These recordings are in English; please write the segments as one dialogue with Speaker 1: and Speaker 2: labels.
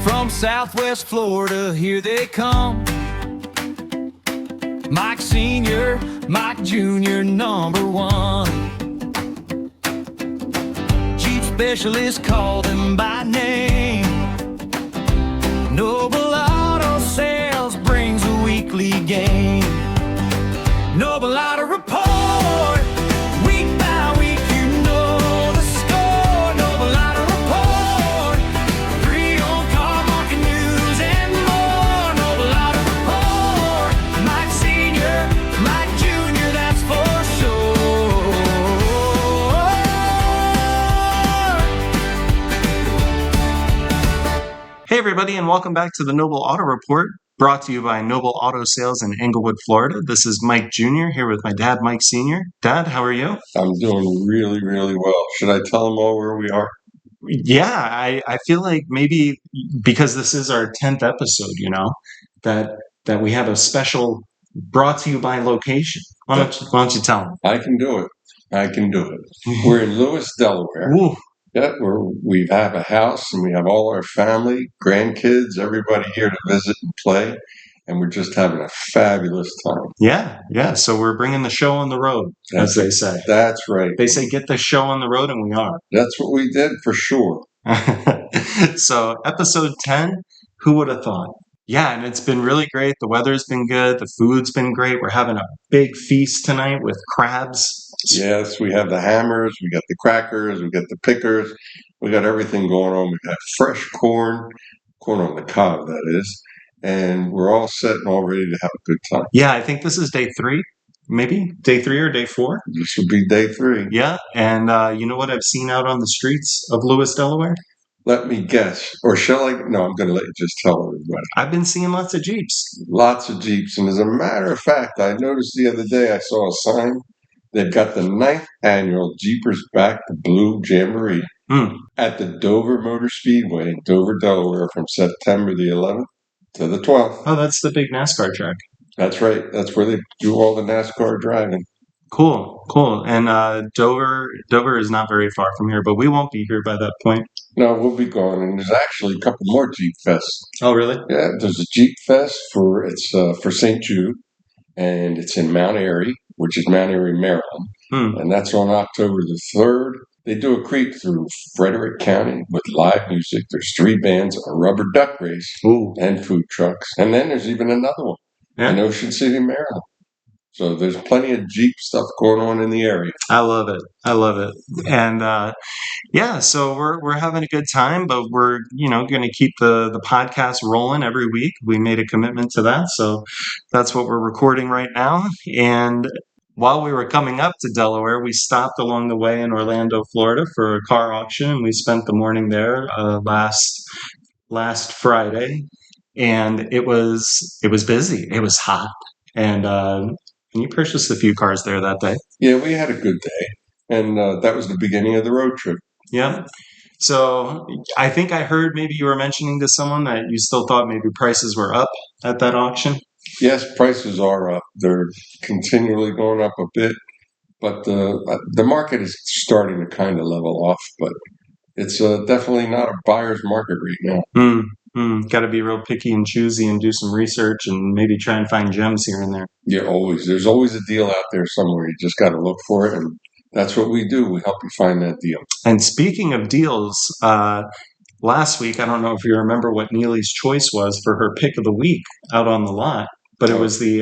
Speaker 1: From Southwest Florida, here they come. Mike Sr., Mike Jr., number one. Jeep specialists call them by name. Noble Auto Sales brings a weekly gain. Noble Auto Report, week by week, you know the score. Noble Auto Report, pre-owned car market news and more. Noble Auto Report, Mike Sr., Mike Jr., that's for sure.
Speaker 2: Hey everybody, and welcome back to the Noble Auto Report, brought to you by Noble Auto Sales in Englewood, Florida. This is Mike Jr. here with my dad, Mike Sr. Dad, how are you?
Speaker 3: I'm doing really, really well. Should I tell them all where we are?
Speaker 2: Yeah, I feel like maybe because this is our 10th episode, that we have a special brought to you by location. Why don't you tell them?
Speaker 3: I can do it. We're in Lewis, Delaware.
Speaker 2: Ooh.
Speaker 3: Yeah, we have a house and we have all our family, grandkids, everybody here to visit and play. And we're just having a fabulous time.
Speaker 2: Yeah. So we're bringing the show on the road, as they say.
Speaker 3: That's right.
Speaker 2: They say get the show on the road, and we are.
Speaker 3: That's what we did for sure.
Speaker 2: So episode 10, who would have thought? Yeah, and it's been really great. The weather's been good. The food's been great. We're having a big feast tonight with crabs.
Speaker 3: Yes, we have the hammers, we got the crackers, we got the pickers, we got everything going on. We got fresh corn on the cob, that is, and we're all set and all ready to have a good time.
Speaker 2: Yeah, I think this is day 3, maybe day 3 or day 4.
Speaker 3: This will be day 3.
Speaker 2: Yeah, and you know what I've seen out on the streets of Lewis, Delaware?
Speaker 3: Let me guess, or shall I? No, I'm going to let you just tell everybody.
Speaker 2: I've been seeing lots of Jeeps.
Speaker 3: Lots of Jeeps, and as a matter of fact, I noticed the other day I saw a sign. They've got the 9th annual Jeepers Back the Blue Jamboree at the Dover Motor Speedway in Dover, Delaware from September the 11th to the 12th.
Speaker 2: Oh, that's the big NASCAR track.
Speaker 3: That's right. That's where they do all the NASCAR driving.
Speaker 2: Cool. And Dover is not very far from here, but we won't be here by that point.
Speaker 3: No, we'll be gone. And there's actually a couple more Jeep Fests.
Speaker 2: Oh, really?
Speaker 3: Yeah, there's a Jeep Fest for St. Jude, and it's in Mount Airy, which is Mount Airy, Maryland. And that's on October the 3rd. They do a creep through Frederick County with live music. There's 3 bands, a rubber duck race, and food trucks. And then there's even another one in Ocean City, Maryland. So there's plenty of Jeep stuff going on in the area.
Speaker 2: I love it. And so we're having a good time, but we're going to keep the podcast rolling every week. We made a commitment to that, so that's what we're recording right now. And while we were coming up to Delaware, we stopped along the way in Orlando, Florida, for a car auction, and we spent the morning there last Friday, and it was busy. It was hot, and you purchased a few cars there that day.
Speaker 3: Yeah, we had a good day, and that was the beginning of the road trip.
Speaker 2: Yeah. So I think I heard maybe you were mentioning to someone that you still thought maybe prices were up at that auction.
Speaker 3: Yes, prices are up. They're continually going up a bit, but the market is starting to kind of level off, but it's definitely not a buyer's market right now.
Speaker 2: Got to be real picky and choosy and do some research and maybe try and find gems here and there.
Speaker 3: Yeah, always. There's always a deal out there somewhere. You just got to look for it, and that's what we do. We help you find that deal.
Speaker 2: And speaking of deals, last week, I don't know if you remember what Neely's choice was for her pick of the week out on the lot, but it was the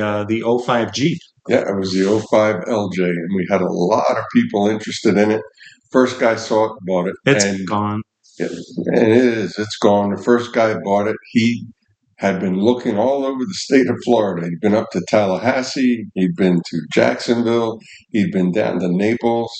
Speaker 2: 05 Jeep.
Speaker 3: Yeah, it was the 05 LJ, and we had a lot of people interested in it. First guy saw it, bought it.
Speaker 2: It's gone.
Speaker 3: It's gone. The first guy bought it. He had been looking all over the state of Florida. He'd been up to Tallahassee. He'd been to Jacksonville. He'd been down to Naples.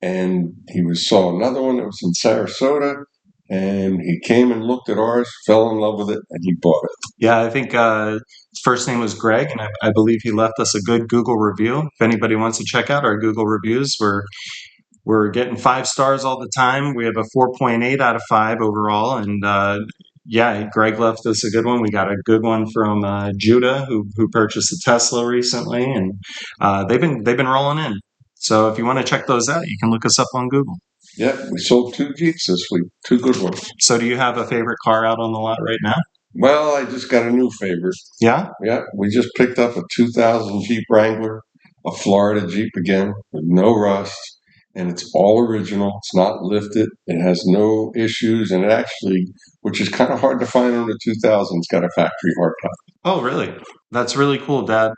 Speaker 3: And he saw another one that was in Sarasota. And he came and looked at ours, fell in love with it, and he bought it.
Speaker 2: Yeah, I think his first name was Greg, and I believe he left us a good Google review. If anybody wants to check out our Google reviews, we're getting 5 stars all the time. We have a 4.8 out of 5 overall, and Greg left us a good one. We got a good one from Judah, who purchased a Tesla recently, and they've been rolling in. So if you want to check those out, you can look us up on Google.
Speaker 3: Yeah, we sold 2 Jeeps this week, 2 good ones.
Speaker 2: So do you have a favorite car out on the lot right now?
Speaker 3: Well, I just got a new favorite.
Speaker 2: Yeah?
Speaker 3: Yeah, we just picked up a 2000 Jeep Wrangler, a Florida Jeep again, with no rust, and it's all original. It's not lifted. It has no issues, and it actually, which is kind of hard to find on the 2000, it's got a factory hardtop.
Speaker 2: Oh, really? That's really cool, Dad.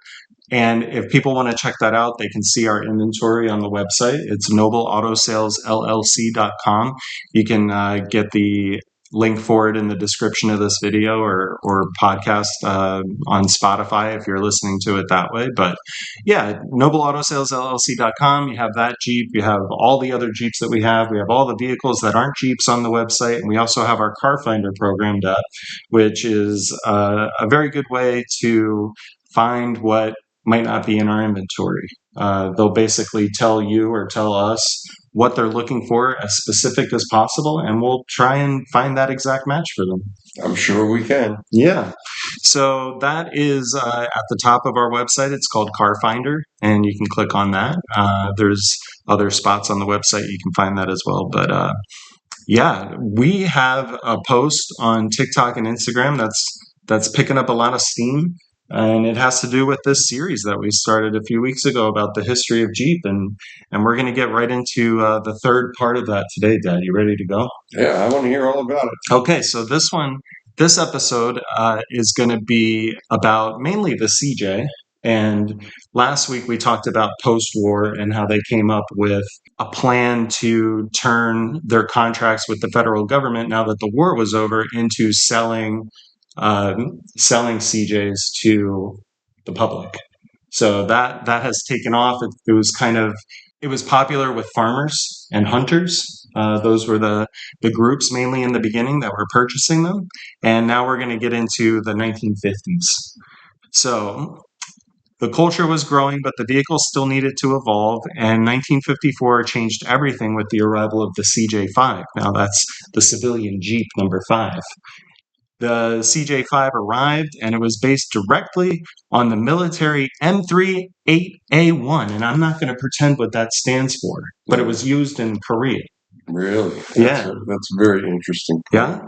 Speaker 2: And if people want to check that out, they can see our inventory on the website. It's nobleautosalesllc.com. You can get the link for it in the description of this video or podcast on Spotify if you're listening to it that way. But yeah, nobleautosalesllc.com. You have that Jeep. You have all the other Jeeps that we have. We have all the vehicles that aren't Jeeps on the website. And we also have our Car Finder program, Dad, which is a very good way to find what might not be in our inventory. They'll basically tell you or tell us what they're looking for as specific as possible, and we'll try and find that exact match for them.
Speaker 3: I'm sure we can.
Speaker 2: Yeah. So that is at the top of our website. It's called Car Finder, and you can click on that. There's other spots on the website you can find that as well. But yeah, we have a post on TikTok and Instagram that's picking up a lot of steam. And it has to do with this series that we started a few weeks ago about the history of Jeep. And we're going to get right into the third part of that today, Dad. You ready to go?
Speaker 3: Yeah, I want to hear all about it.
Speaker 2: Okay, so this episode is going to be about mainly the CJ. And last week we talked about post-war and how they came up with a plan to turn their contracts with the federal government, now that the war was over, into selling CJs to the public. So that has taken off. It was popular with farmers and hunters. Those were the groups mainly in the beginning that were purchasing them. And now we're going to get into the 1950s. So the culture was growing, but the vehicle still needed to evolve. And 1954 changed everything with the arrival of the CJ5. Now that's the civilian Jeep number 5. The CJ5 arrived, and it was based directly on the military M38A1. And I'm not going to pretend what that stands for, but it was used in Korea.
Speaker 3: Really?
Speaker 2: Yeah.
Speaker 3: That's very interesting.
Speaker 2: Yeah?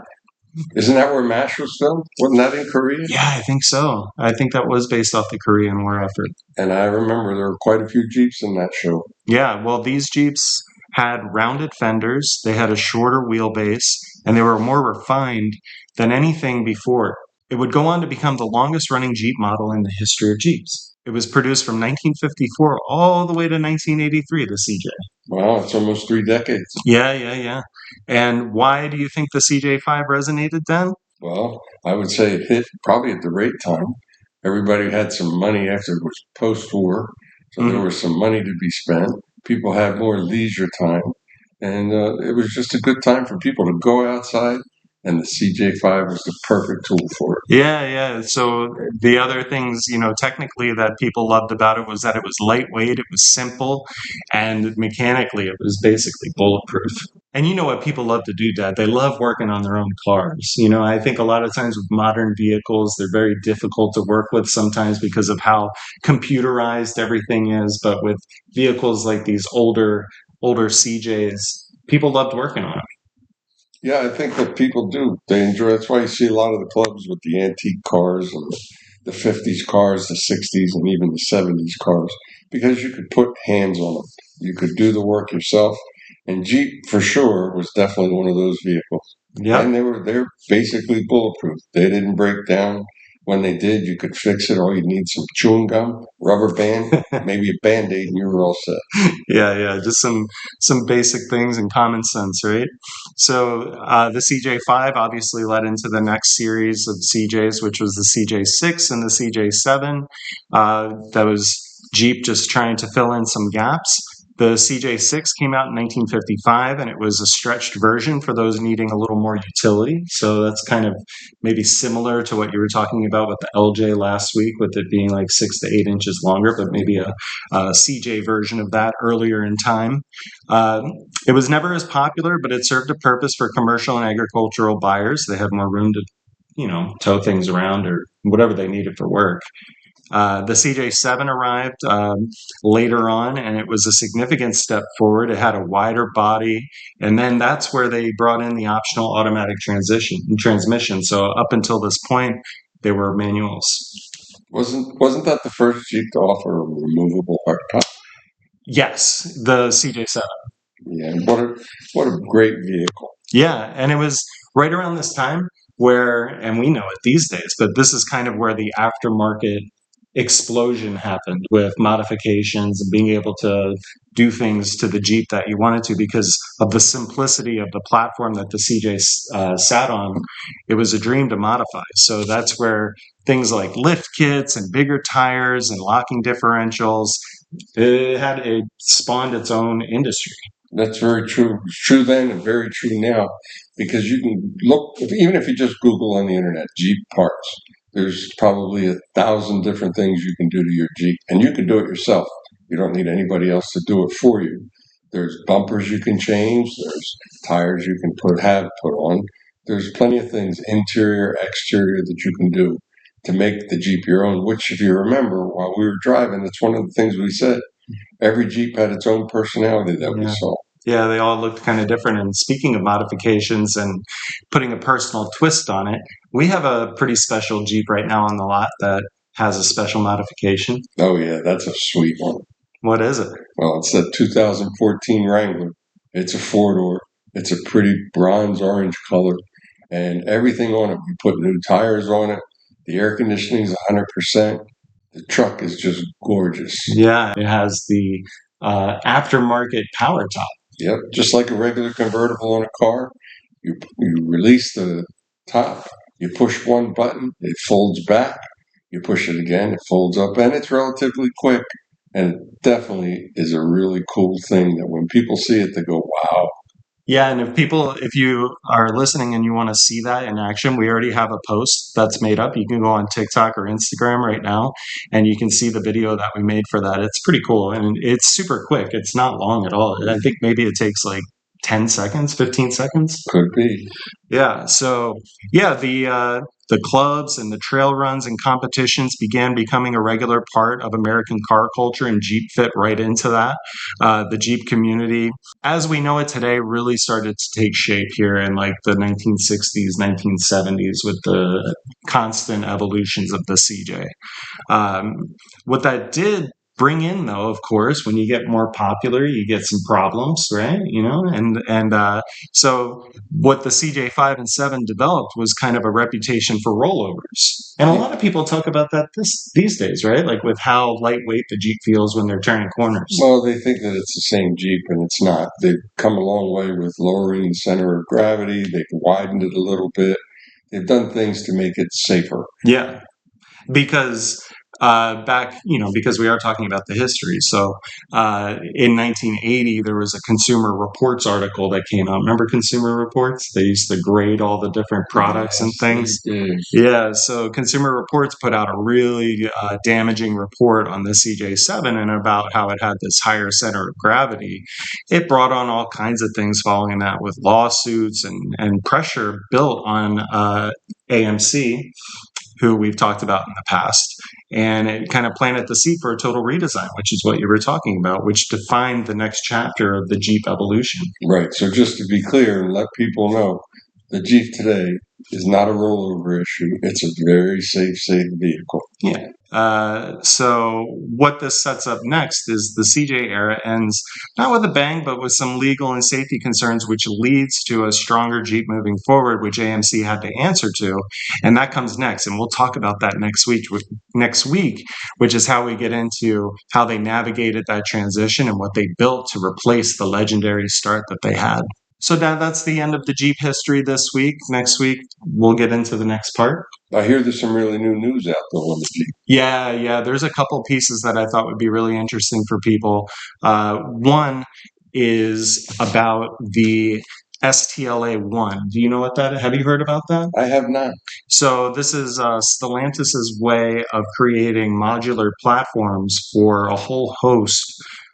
Speaker 3: Isn't that where MASH was filmed? Wasn't that in Korea?
Speaker 2: Yeah, I think so. I think that was based off the Korean War effort.
Speaker 3: And I remember there were quite a few Jeeps in that show.
Speaker 2: Yeah, well, these Jeeps had rounded fenders, they had a shorter wheelbase, and they were more refined than anything before. It would go on to become the longest running Jeep model in the history of Jeeps. It was produced from 1954 all the way to 1983, the CJ.
Speaker 3: Wow, it's almost 3 decades.
Speaker 2: Yeah. And why do you think the CJ5 resonated then?
Speaker 3: Well, I would say it hit probably at the right time. Everybody had some money after it was post-war, so there was some money to be spent. People had more leisure time, and it was just a good time for people to go outside, and the CJ5 was the perfect tool for it.
Speaker 2: Yeah. So the other things, technically that people loved about it was that it was lightweight, it was simple, and mechanically it was basically bulletproof. And you know what people love to do, Dad? They love working on their own cars. I think a lot of times with modern vehicles, they're very difficult to work with sometimes because of how computerized everything is. But with vehicles like these older CJs, people loved working on them.
Speaker 3: Yeah, I think that people do. They enjoy. That's why you see a lot of the clubs with the antique cars and the 50s cars, the 60s, and even the 70s cars, because you could put hands on them. You could do the work yourself. And Jeep, for sure, was definitely one of those vehicles.
Speaker 2: Yeah.
Speaker 3: And they're basically bulletproof. They didn't break down. When they did, you could fix it. All you need some chewing gum, rubber band, maybe a Band-Aid, and you were all set.
Speaker 2: Yeah. Just some basic things and common sense, right? So the CJ5 obviously led into the next series of CJs, which was the CJ6 and the CJ7. That was Jeep just trying to fill in some gaps. The CJ6 came out in 1955, and it was a stretched version for those needing a little more utility. So that's kind of maybe similar to what you were talking about with the LJ last week, with it being like 6 to 8 inches longer, but maybe a CJ version of that earlier in time. It was never as popular, but it served a purpose for commercial and agricultural buyers. They had more room to, tow things around or whatever they needed for work. The CJ7 arrived later on, and it was a significant step forward. It had a wider body, and then that's where they brought in the optional automatic transmission. So up until this point, they were manuals.
Speaker 3: Wasn't that the first Jeep to offer a removable hardtop?
Speaker 2: Yes, the CJ7.
Speaker 3: Yeah, what a great vehicle.
Speaker 2: Yeah, and it was right around this time where, and we know it these days, but this is kind of where the aftermarket explosion happened with modifications and being able to do things to the Jeep that you wanted to because of the simplicity of the platform that the CJ sat on. It was a dream to modify. So that's where things like lift kits and bigger tires and locking differentials, it spawned its own industry.
Speaker 3: That's very true. It's true then and very true now, because you can look, even if you just Google on the internet, Jeep parts, there's probably 1,000 different things you can do to your Jeep, and you can do it yourself. You don't need anybody else to do it for you. There's bumpers you can change. There's tires you can have put on. There's plenty of things, interior, exterior, that you can do to make the Jeep your own, which, if you remember, while we were driving, that's one of the things we said. Every Jeep had its own personality that we saw.
Speaker 2: Yeah, they all looked kind of different. And speaking of modifications and putting a personal twist on it, we have a pretty special Jeep right now on the lot that has a special modification.
Speaker 3: Oh, yeah, that's a sweet one.
Speaker 2: What is it?
Speaker 3: Well, it's the 2014 Wrangler. It's a four-door. It's a pretty bronze orange color, and everything on it. We put new tires on it. The air conditioning is 100%. The truck is just gorgeous.
Speaker 2: Yeah, it has the aftermarket power top.
Speaker 3: Yep, just like a regular convertible on a car. You release the top, you push one button, it folds back. You push it again, it folds up, and it's relatively quick. And it definitely is a really cool thing that when people see it, they go, wow.
Speaker 2: Yeah, and if you are listening and you want to see that in action, we already have a post that's made up. You can go on TikTok or Instagram right now, and you can see the video that we made for that. It's pretty cool, and it's super quick. It's not long at all. I think maybe it takes like 10 seconds, 15 seconds.
Speaker 3: Could be.
Speaker 2: Yeah, so yeah, the clubs and the trail runs and competitions began becoming a regular part of American car culture, and Jeep fit right into that. The Jeep community, as we know it today, really started to take shape here in like the 1960s, 1970s with the constant evolutions of the CJ. What that did bring in, though, of course, when you get more popular, you get some problems, right? So what the CJ5 and 7 developed was kind of a reputation for rollovers, and a lot of people talk about that these days, right? Like with how lightweight the Jeep feels when they're turning corners.
Speaker 3: Well, they think that it's the same Jeep, and it's not. They've come a long way with lowering the center of gravity. They've widened it a little bit. They've done things to make it safer.
Speaker 2: Yeah, because because we are talking about the history. So in 1980, there was a Consumer Reports article that came out. Remember Consumer Reports? They used to grade all the different products and things. Yeah, so Consumer Reports put out a really damaging report on the CJ7 and about how it had this higher center of gravity. It brought on all kinds of things following that, with lawsuits and pressure built on AMC, who we've talked about in the past. And it kind of planted the seed for a total redesign, which is what you were talking about, which defined the next chapter of the Jeep evolution.
Speaker 3: Right. So just to be clear and let people know, the Jeep today is not a rollover issue. It's a very safe vehicle.
Speaker 2: Yeah. So what this sets up next is the CJ era ends not with a bang, but with some legal and safety concerns, which leads to a stronger Jeep moving forward, which AMC had to answer to. And that comes next. And we'll talk about that next week, which is how we get into how they navigated that transition and what they built to replace the legendary start that they had. So that's the end of the Jeep history this week. Next week, we'll get into the next part.
Speaker 3: I hear there's some really new news out there on the Jeep.
Speaker 2: Yeah. There's a couple pieces that I thought would be really interesting for people. One is about the STLA-1. Do you know what that is? Have you heard about that?
Speaker 3: I have not.
Speaker 2: So this is Stellantis' way of creating modular platforms for a whole host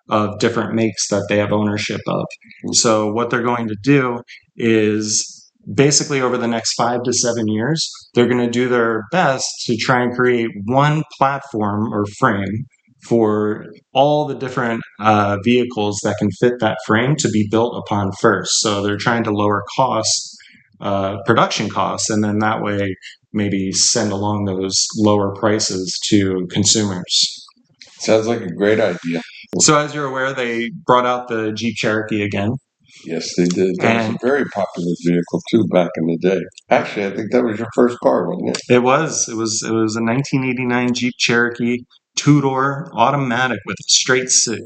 Speaker 2: of different makes that they have ownership of. So what they're going to do is basically over the next 5 to 7 years, they're going to do their best to try and create one platform or frame for all the different vehicles that can fit that frame to be built upon first. So they're trying to lower costs, production costs, and then that way maybe send along those lower prices to consumers.
Speaker 3: Sounds like a great idea.
Speaker 2: So as you're aware, they brought out the Jeep Cherokee again.
Speaker 3: Yes, they did. That was a very popular vehicle too back in the day. Actually, I think that was your first car, wasn't it?
Speaker 2: It was. It was a 1989 Jeep Cherokee, two-door, automatic with a straight six,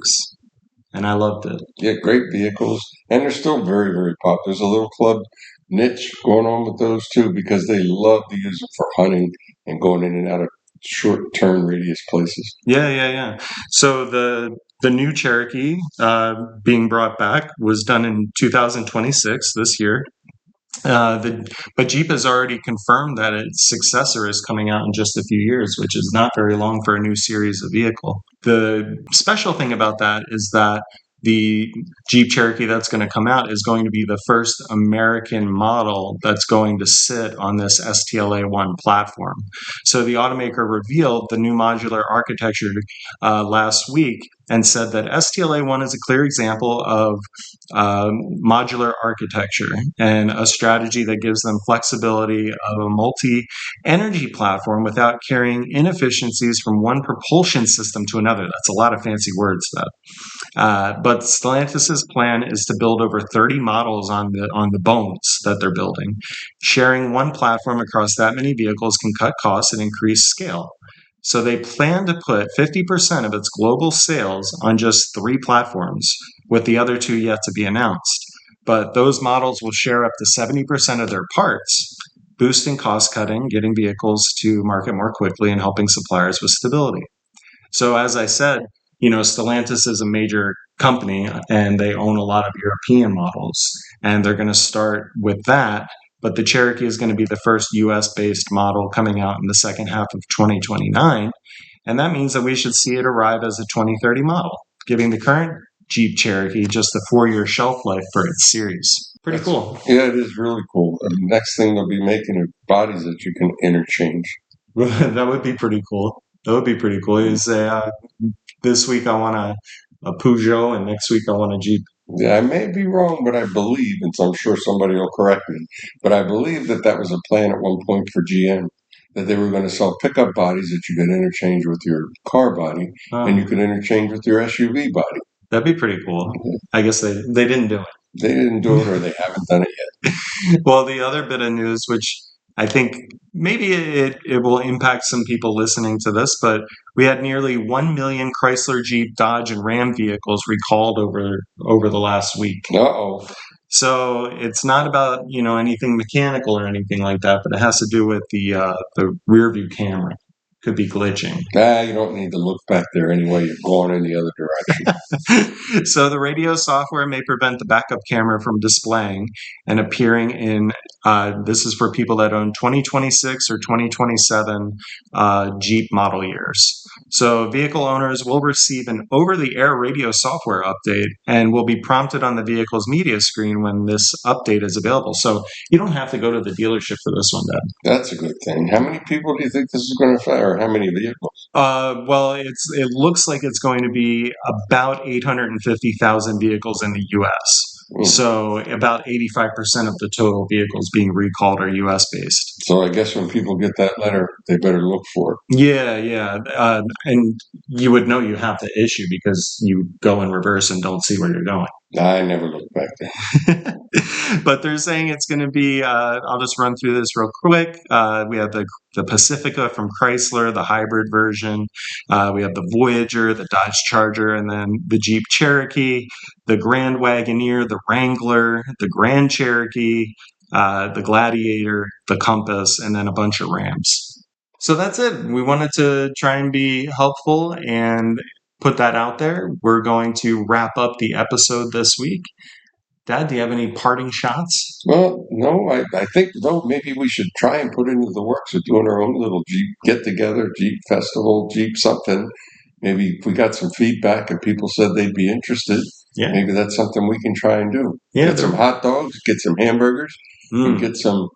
Speaker 2: and I loved it.
Speaker 3: Yeah, great vehicles, and they're still very, very popular. There's a little club niche going on with those too because they love to use them for hunting and going in and out of short turn radius places.
Speaker 2: Yeah. So the new Cherokee being brought back was done in 2026, this year. But Jeep has already confirmed that its successor is coming out in just a few years, which is not very long for a new series of vehicle. The special thing about that is that the Jeep Cherokee that's going to come out is going to be the first American model that's going to sit on this STLA-1 platform. So the automaker revealed the new modular architecture last week and said that STLA-1 is a clear example of modular architecture and a strategy that gives them flexibility of a multi-energy platform without carrying inefficiencies from one propulsion system to another. That's a lot of fancy words, but Stellantis' plan is to build over 30 models on the bones that they're building. Sharing one platform across that many vehicles can cut costs and increase scale. So they plan to put 50% of its global sales on just 3 platforms, with the other 2 yet to be announced. But those models will share up to 70% of their parts, boosting cost cutting, getting vehicles to market more quickly, and helping suppliers with stability. So as I said, Stellantis is a major company and they own a lot of European models, and they're going to start with that. But the Cherokee is going to be the first US-based model coming out in the second half of 2029. And that means that we should see it arrive as a 2030 model, giving the current Jeep Cherokee just a 4-year shelf life for its series. Pretty cool.
Speaker 3: Yeah, it is really cool. The next thing they'll be making are bodies that you can interchange.
Speaker 2: That would be pretty cool. You say, this week I want a Peugeot and next week I want a Jeep.
Speaker 3: Yeah, I may be wrong, but I believe, and so I'm sure somebody will correct me, but I believe that was a plan at one point for GM, that they were going to sell pickup bodies that you could interchange with your car body, and you could interchange with your SUV body.
Speaker 2: That'd be pretty cool. I guess they didn't do it.
Speaker 3: They didn't do it, or they haven't done it yet.
Speaker 2: Well, the other bit of news, which I think maybe it will impact some people listening to this, but we had nearly 1 million Chrysler, Jeep, Dodge, and Ram vehicles recalled over the last week.
Speaker 3: Uh-oh.
Speaker 2: So it's not about anything mechanical or anything like that, but it has to do with the rear view camera. Could be glitching.
Speaker 3: You don't need to look back there anyway. You're going in the other direction.
Speaker 2: So the radio software may prevent the backup camera from displaying and appearing in, this is for people that own 2026 or 2027 Jeep model years. So vehicle owners will receive an over-the-air radio software update and will be prompted on the vehicle's media screen when this update is available. So you don't have to go to the dealership for this one, Dad.
Speaker 3: That's a good thing. How many people do you think this is going to affect, or how many vehicles?
Speaker 2: Well, it looks like it's going to be about 850,000 vehicles in the U.S. So about 85% of the total vehicles being recalled are U.S. based.
Speaker 3: So I guess when people get that letter, they better look for it.
Speaker 2: Yeah. And you would know you have to issue because you go in reverse and don't see where you're going.
Speaker 3: I never look back there.
Speaker 2: But they're saying it's going to be, I'll just run through this real quick. We have the Pacifica from Chrysler, the hybrid version. We have the Voyager, the Dodge Charger, and then the Jeep Cherokee, the Grand Wagoneer, the Wrangler, the Grand Cherokee, the Gladiator, the Compass, and then a bunch of Rams. So that's it. We wanted to try and be helpful and put that out there. We're going to wrap up the episode this week. Dad, do you have any parting shots?
Speaker 3: Well, no, I think, though, maybe we should try and put into the works of doing our own little Jeep get-together, Jeep festival, Jeep something. Maybe if we got some feedback and people said they'd be interested, maybe that's something we can try and do.
Speaker 2: Yeah,
Speaker 3: get some hot dogs, get some hamburgers, and get some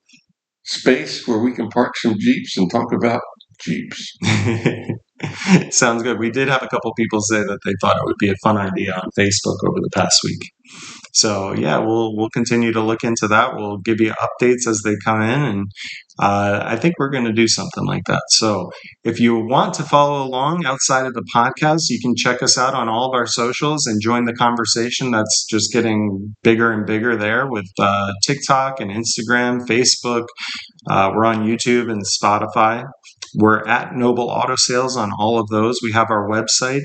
Speaker 3: space where we can park some Jeeps and talk about Jeeps.
Speaker 2: Sounds good. We did have a couple people say that they thought it would be a fun idea on Facebook over the past week. So yeah, we'll continue to look into that. We'll give you updates as they come in, and I think we're going to do something like that. So if you want to follow along outside of the podcast, you can check us out on all of our socials and join the conversation. That's just getting bigger and bigger there with TikTok and Instagram, Facebook. We're on YouTube and Spotify. We're at Noble Auto Sales on all of those. We have our website,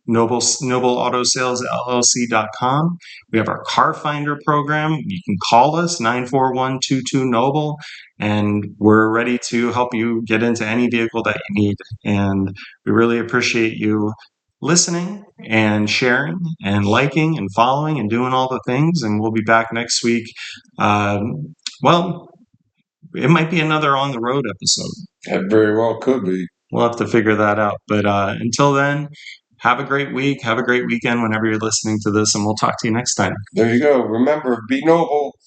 Speaker 2: nobleautosalesllc.com. We have our Car Finder program. You can call us, 941-22-NOBLE, and we're ready to help you get into any vehicle that you need. And we really appreciate you listening and sharing and liking and following and doing all the things. And we'll be back next week. Well, it might be another on the road episode.
Speaker 3: That very well could be.
Speaker 2: We'll have to figure that out. But until then, have a great week. Have a great weekend whenever you're listening to this, and we'll talk to you next time.
Speaker 3: There you go. Remember, be noble.